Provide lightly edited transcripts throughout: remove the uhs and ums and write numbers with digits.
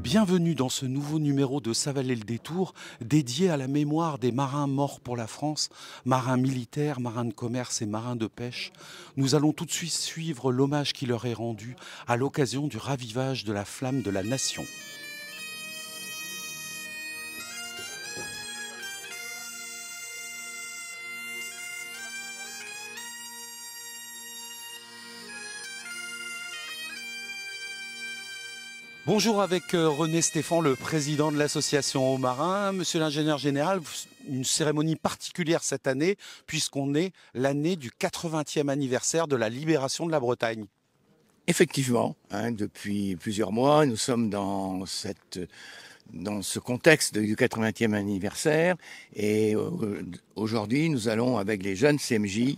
Bienvenue dans ce nouveau numéro de Ça valait le détour, dédié à la mémoire des marins morts pour la France, marins militaires, marins de commerce et marins de pêche. Nous allons tout de suite suivre l'hommage qui leur est rendu à l'occasion du ravivage de la flamme de la nation. Bonjour avec René Stéphan, le président de l'association aux marins. Monsieur l'ingénieur général, une cérémonie particulière cette année puisqu'on est l'année du 80e anniversaire de la libération de la Bretagne. Effectivement, depuis plusieurs mois, nous sommes dans ce contexte du 80e anniversaire et aujourd'hui nous allons avec les jeunes CMJ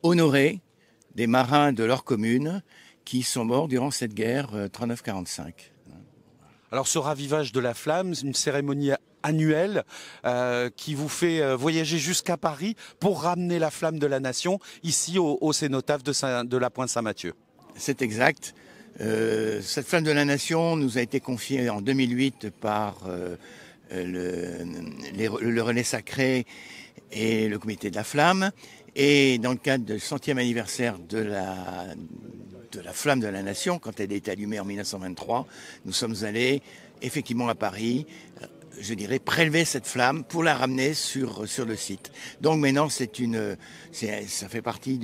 honorer des marins de leur commune qui sont morts durant cette guerre 39-45. Alors ce ravivage de la flamme, c'est une cérémonie annuelle qui vous fait voyager jusqu'à Paris pour ramener la flamme de la nation ici au cénotaphe de la Pointe Saint-Mathieu. C'est exact. Cette flamme de la nation nous a été confiée en 2008 par le Relais Sacré et le Comité de la Flamme. Et dans le cadre du 100e anniversaire de la flamme de la nation, quand elle a été allumée en 1923, nous sommes allés effectivement à Paris, je dirais, prélever cette flamme pour la ramener sur le site. Donc maintenant, ça fait partie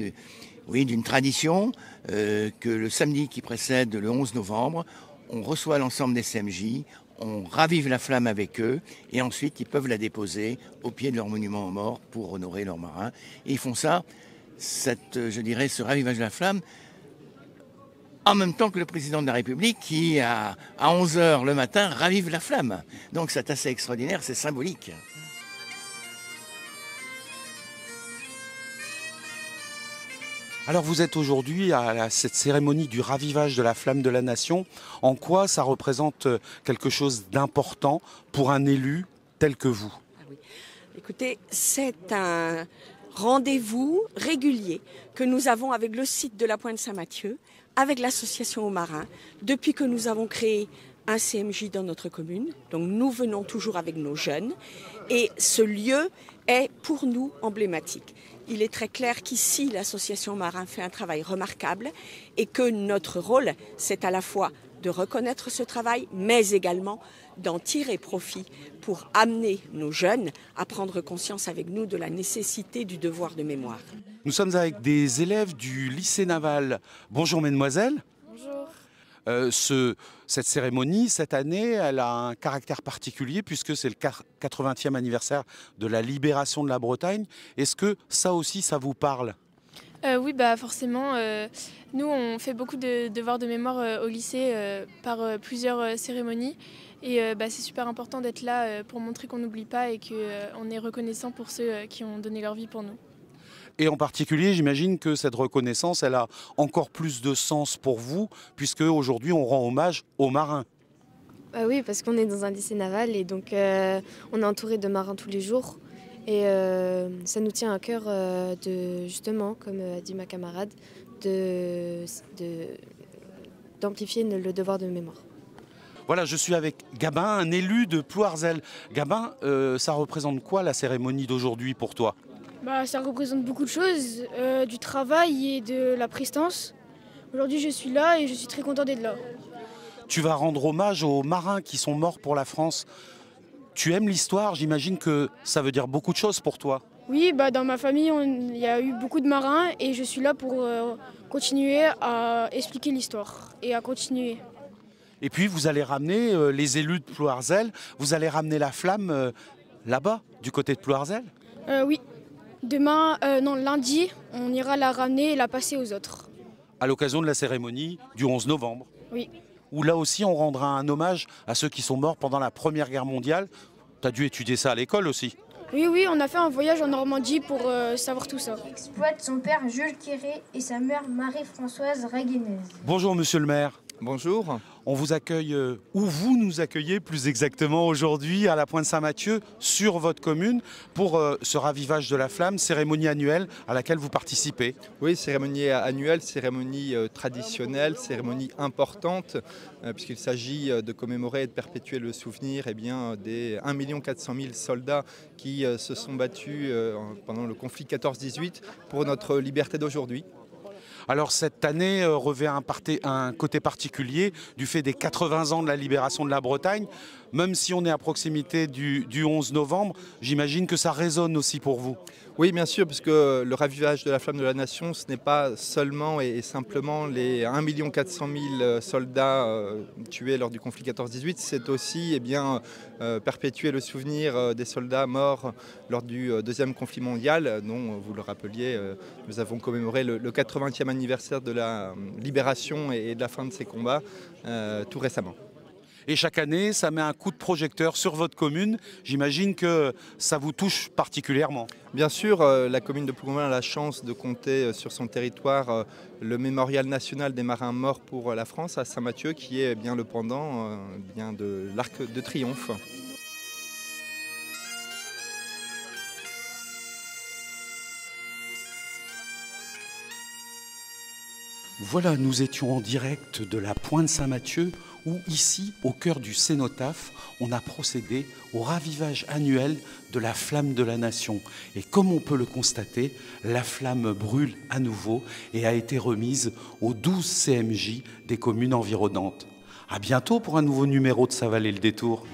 d'une tradition que le samedi qui précède le 11 novembre, on reçoit l'ensemble des CMJ, on ravive la flamme avec eux et ensuite ils peuvent la déposer au pied de leur monument aux morts pour honorer leurs marins. Et ils font ça, ce ravivage de la flamme, en même temps que le président de la République qui, à 11h le matin, ravive la flamme. Donc c'est assez extraordinaire, c'est symbolique. Alors vous êtes aujourd'hui à cette cérémonie du ravivage de la flamme de la nation. En quoi ça représente quelque chose d'important pour un élu tel que vous ? Oui. Écoutez, c'est un rendez-vous régulier que nous avons avec le site de la Pointe Saint-Mathieu, avec l'association aux marins, depuis que nous avons créé un CMJ dans notre commune. Donc nous venons toujours avec nos jeunes et ce lieu est pour nous emblématique. Il est très clair qu'ici, l'association Marin fait un travail remarquable et que notre rôle, c'est à la fois de reconnaître ce travail, mais également d'en tirer profit pour amener nos jeunes à prendre conscience avec nous de la nécessité du devoir de mémoire. Nous sommes avec des élèves du lycée naval. Bonjour mesdemoiselles. Bonjour. Cette cérémonie, cette année, elle a un caractère particulier puisque c'est le 80e anniversaire de la libération de la Bretagne. Est-ce que ça aussi, ça vous parle ? Oui, forcément. Nous, on fait beaucoup de devoirs de mémoire au lycée par plusieurs cérémonies. Et c'est super important d'être là pour montrer qu'on n'oublie pas et qu'on est reconnaissant pour ceux qui ont donné leur vie pour nous. Et en particulier, j'imagine que cette reconnaissance, elle a encore plus de sens pour vous, puisque aujourd'hui, on rend hommage aux marins. Oui, parce qu'on est dans un lycée naval et donc on est entouré de marins tous les jours. Et ça nous tient à cœur justement, comme a dit ma camarade, d'amplifier le devoir de mémoire. Voilà, je suis avec Gabin, un élu de Plouarzel. Gabin, ça représente quoi la cérémonie d'aujourd'hui pour toi ? Ça représente beaucoup de choses, du travail et de la prestance. Aujourd'hui, je suis là et je suis très content d'être là. Tu vas rendre hommage aux marins qui sont morts pour la France. Tu aimes l'histoire, j'imagine que ça veut dire beaucoup de choses pour toi. Oui, dans ma famille, il y a eu beaucoup de marins et je suis là pour continuer à expliquer l'histoire et à continuer. Et puis vous allez ramener les élus de Plouarzel, vous allez ramener la flamme là-bas, du côté de Plouarzel ? Oui. Lundi, on ira la ramener et la passer aux autres. À l'occasion de la cérémonie du 11 novembre. Oui. Où là aussi on rendra un hommage à ceux qui sont morts pendant la Première Guerre mondiale. Tu as dû étudier ça à l'école aussi. Oui, on a fait un voyage en Normandie pour savoir tout ça. Exploite son père Jules Quéré et sa mère Marie-Françoise Raguenez. Bonjour monsieur le maire. Bonjour. On vous accueille, ou vous nous accueillez plus exactement aujourd'hui à la Pointe Saint-Mathieu, sur votre commune, pour ce ravivage de la flamme, cérémonie annuelle à laquelle vous participez. Oui, cérémonie annuelle, cérémonie traditionnelle, cérémonie importante, puisqu'il s'agit de commémorer et de perpétuer le souvenir des 1 400 000 soldats qui se sont battus pendant le conflit 14-18 pour notre liberté d'aujourd'hui. Alors cette année revêt un côté particulier du fait des 80 ans de la libération de la Bretagne. Même si on est à proximité du 11 novembre, j'imagine que ça résonne aussi pour vous. Oui, bien sûr, parce que le ravivage de la flamme de la nation, ce n'est pas seulement et simplement les 1 400 000 soldats tués lors du conflit 14-18, c'est aussi perpétuer le souvenir des soldats morts lors du deuxième conflit mondial, dont, vous le rappeliez, nous avons commémoré le 80e anniversaire de la libération et de la fin de ces combats tout récemment. Et chaque année, ça met un coup de projecteur sur votre commune. J'imagine que ça vous touche particulièrement. Bien sûr, la commune de Plougonval a la chance de compter sur son territoire le mémorial national des marins morts pour la France à Saint-Mathieu, qui est bien le pendant de l'Arc de Triomphe. Voilà, nous étions en direct de la Pointe Saint-Mathieu, où ici, au cœur du cénotaphe, on a procédé au ravivage annuel de la flamme de la nation. Et comme on peut le constater, la flamme brûle à nouveau et a été remise aux 12 CMJ des communes environnantes. À bientôt pour un nouveau numéro de Ça valait le détour.